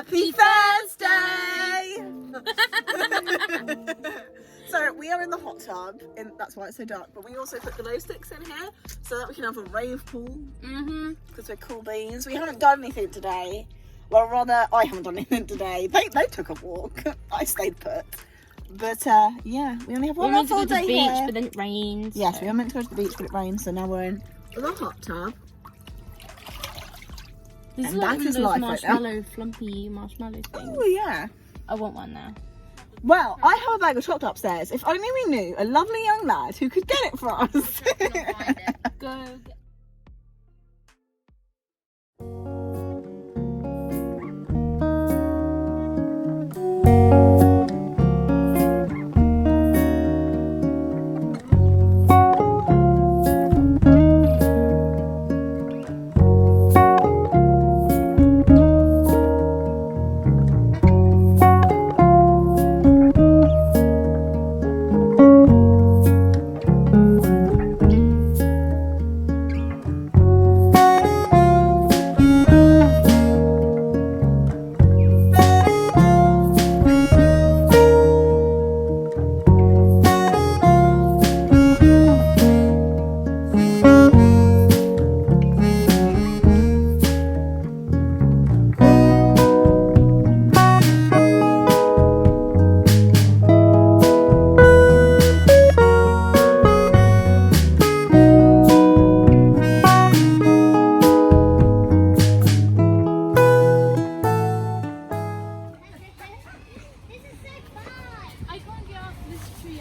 Happy Thursday! So we are in the hot tub, that's why it's so dark, but we also put glow sticks in here so that we can have a rave pool. Because we're cool beans. We haven't done anything today. Well, rather, I haven't done anything today. They took a walk. I stayed put. But yeah, we only have one more full day here. We went to the beach, but then it rained. Yes, so. we were meant to go to the beach, but it rained, so now we're in the hot tub. This and that is life right now. Flumpy marshmallow thing. Oh yeah. I want one now. Well, I have a bag of chocolate upstairs. If only we knew a lovely young lad who could get it for us. Go get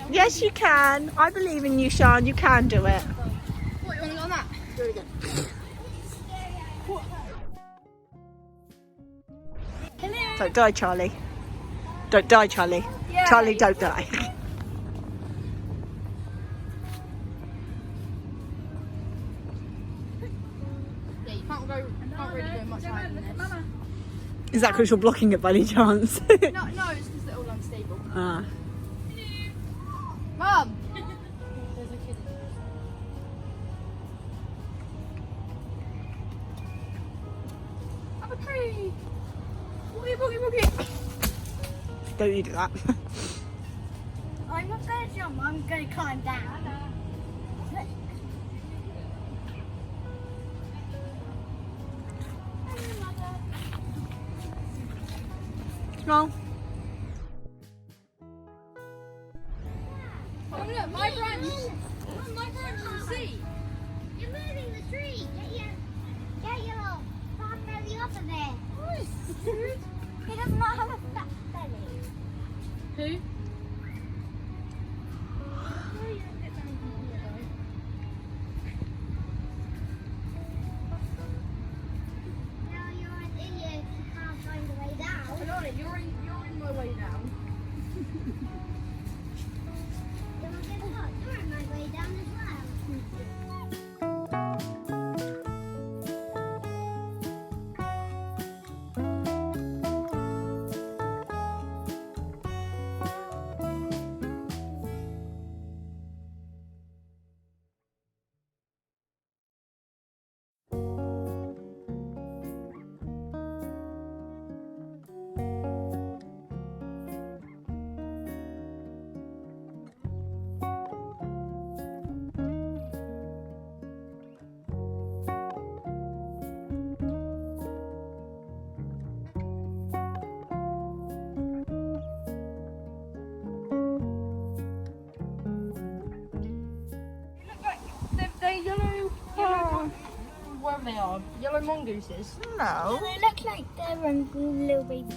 Yes, you can. I believe in you, Sean. You can do it. What, you want to go on that? Do it again. Hello. Don't die, Charlie. Don't die, Charlie. Yeah. Charlie, don't die. Yeah, you can't really go much higher than this. Is that because you're blocking it by any chance? No, it's because they're all unstable. Ah. Mum! There's a kid. Have a tree! Boogie, boogie, boogie! Don't you do that. I'm not going to jump, I'm going to climb down. No. Oh look, my branch! My branch is the sea! You're moving the tree. Get your fat belly off of there. He does not have a fat belly. Who? Now you're an idiot. You can't find the way down. You're in my way down. You're on my way down as well. They're yellow, wherever they are, yellow mongooses. No. They look like they're little babies.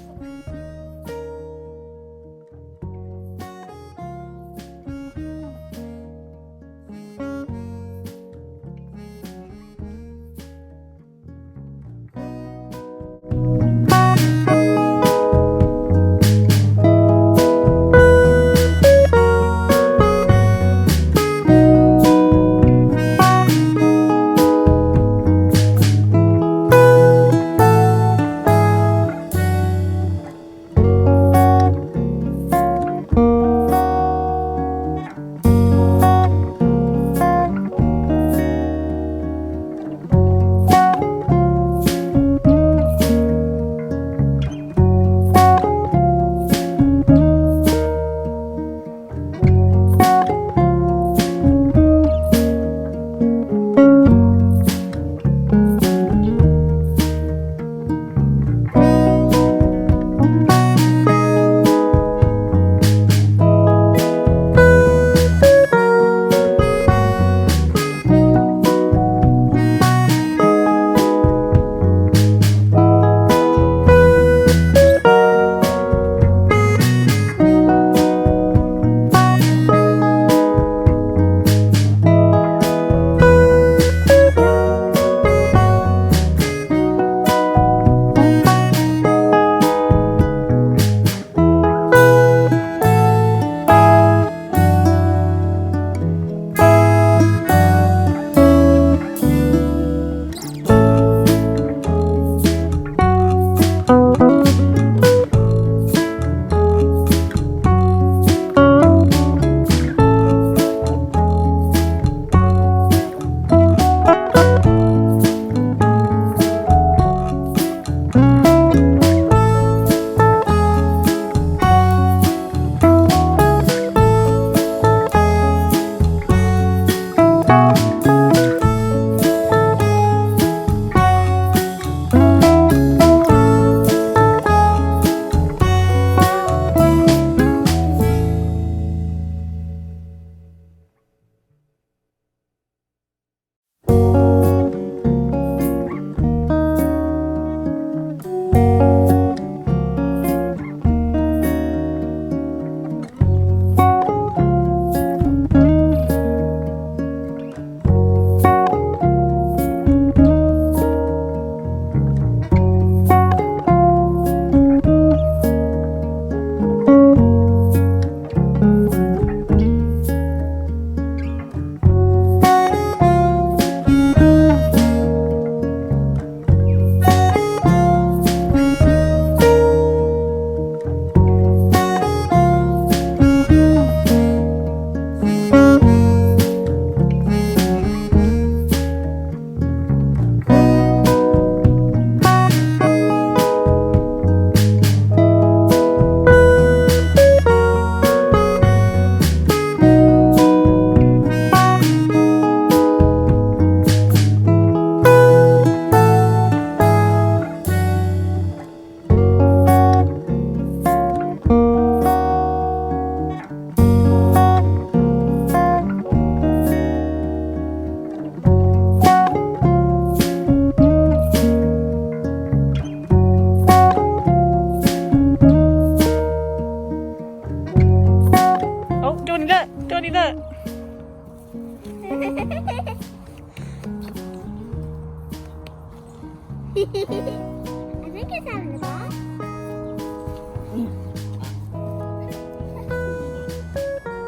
think it's having a bath.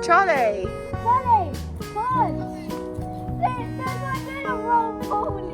Charlie! Charlie, come. There's one doing a roll bowling.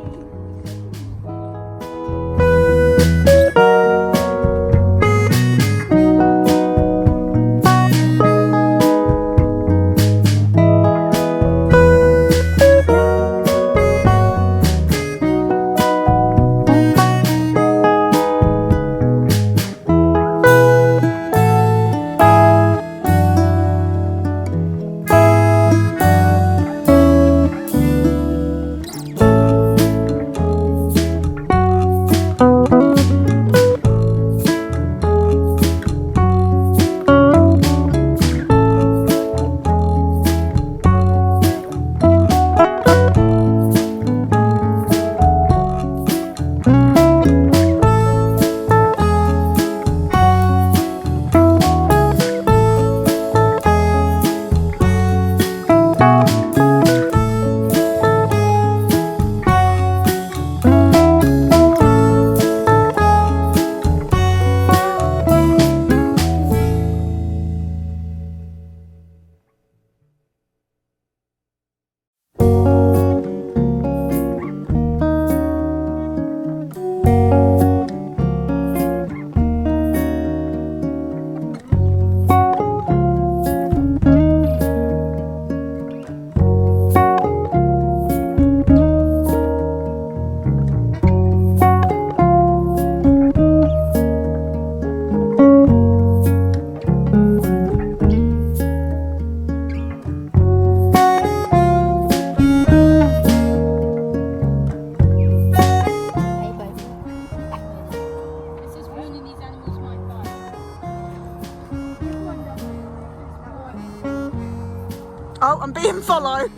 Oh, I'm being followed.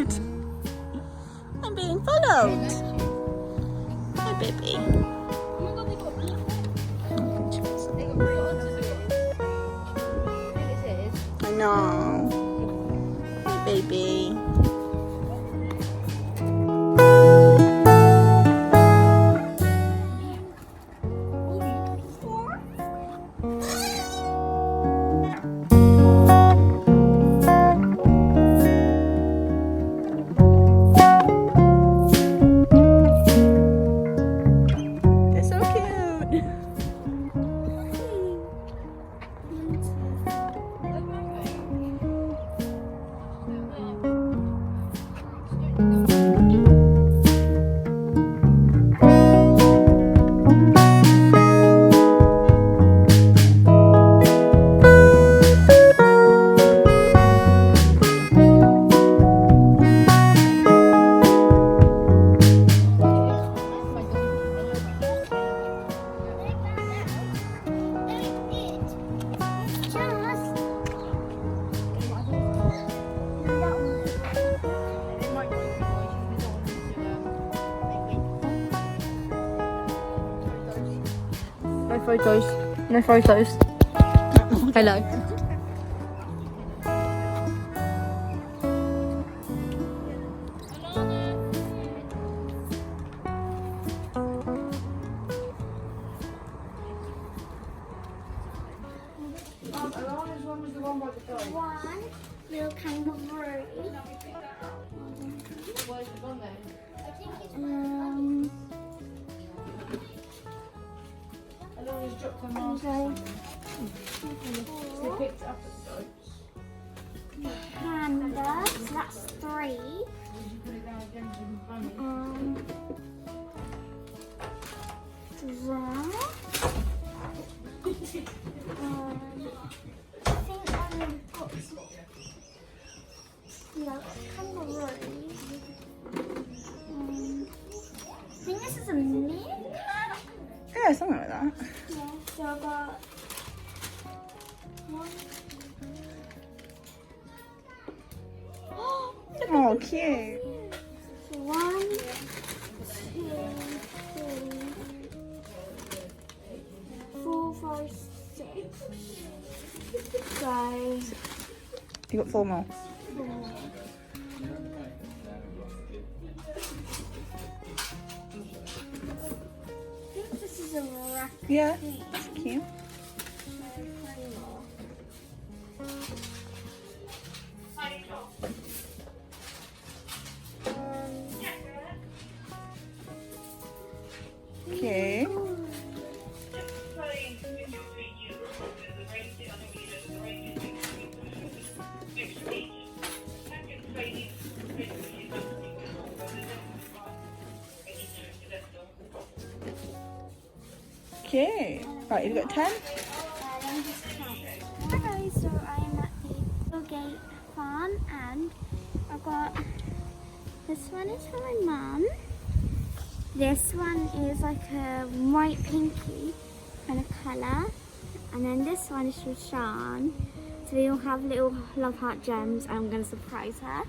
I'm being followed. Hi, baby. I know. Hi, baby. No photos. No photos. Hello. One little kangaroo. Panda, so that's 3. Giraffe. I think I've got kangaroo. I think this is a meerkat. Yeah, something like that. Yeah, so I've got 1. Oh, cute. 1, 2, 3, 4, 5, 6. So You got 4 more. 4. black. Yeah, that's cute. Okay. Okay. Right, you've got 10? Let me just count. Hi guys, so I am at the Tilgate farm and I've got, this one is for my mum. This one is like a white pinky kind of colour. And then this one is for Sean. So we all have little love heart gems and I'm going to surprise her.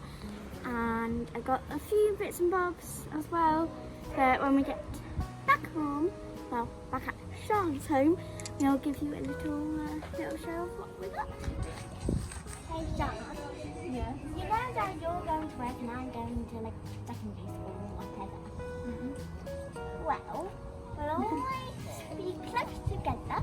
And I got a few bits and bobs as well. But when we get back home, well, back at Sean's home, we'll give you a little show of what we got. Hey Sean. Yeah. You know that you're going to work and I'm going to like secondary school or whatever. Well, we'll always be close together.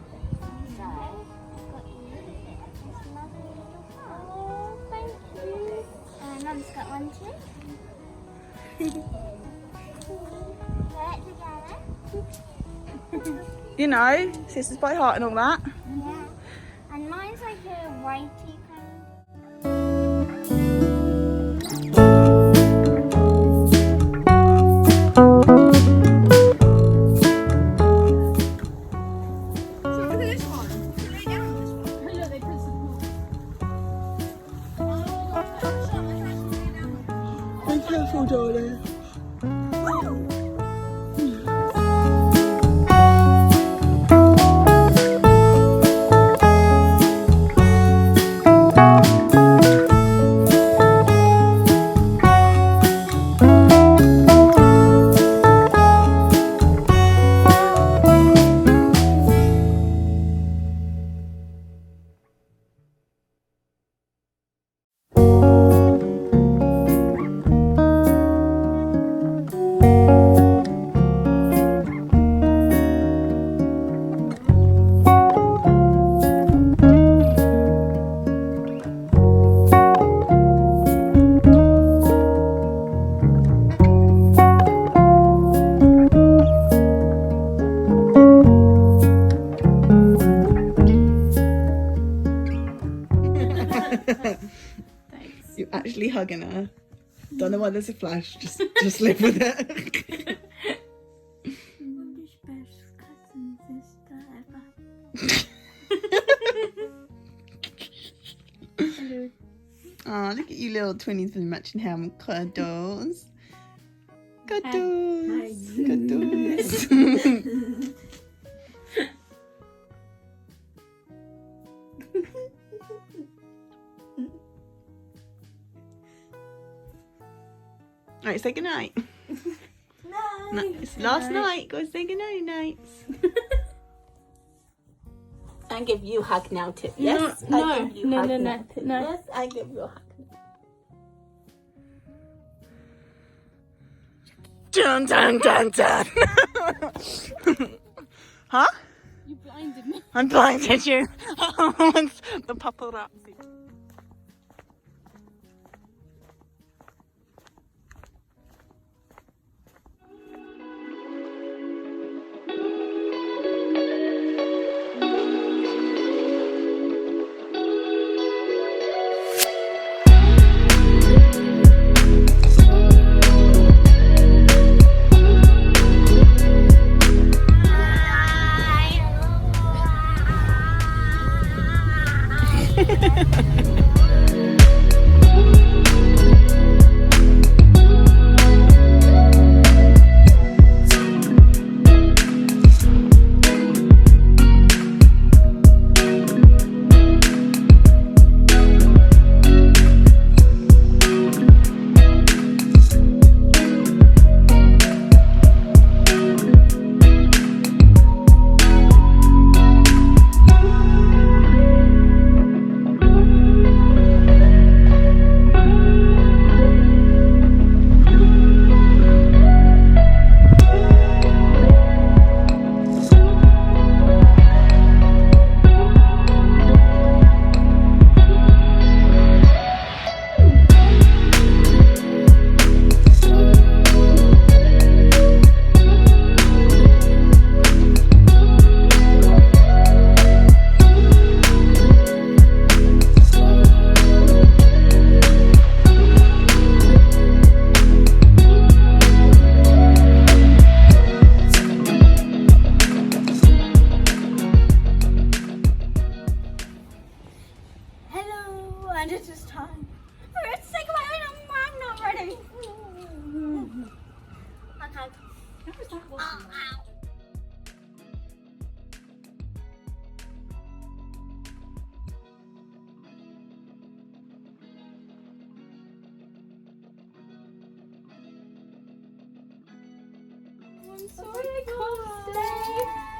So I've got you this lovely little heart. Oh, thank you. And Mum's got one too. Put it together. You know, sisters by heart and all that. Yeah. And mine's like a whitey kind So look at this one. Lay down on this one. Look, they put some. Oh, Sean, I tried to lay down on Be careful, darling. You're actually hugging her. Don't know why there's a flash. Just live with it. best cousin sister ever. Oh, look at you little twinnies with matching hair and cuddles. Cuddles. Cuddles. Alright, say goodnight. No, it's last night. Go say goodnight, nights. I give you a hug now, Tip. Yes? No, I give you a hug now, Tip. no. Yes, I give you a hug. Dun dun dun dun. Huh? You blinded me. I blinded you. The paparazzi. I'm sorry I can't stay.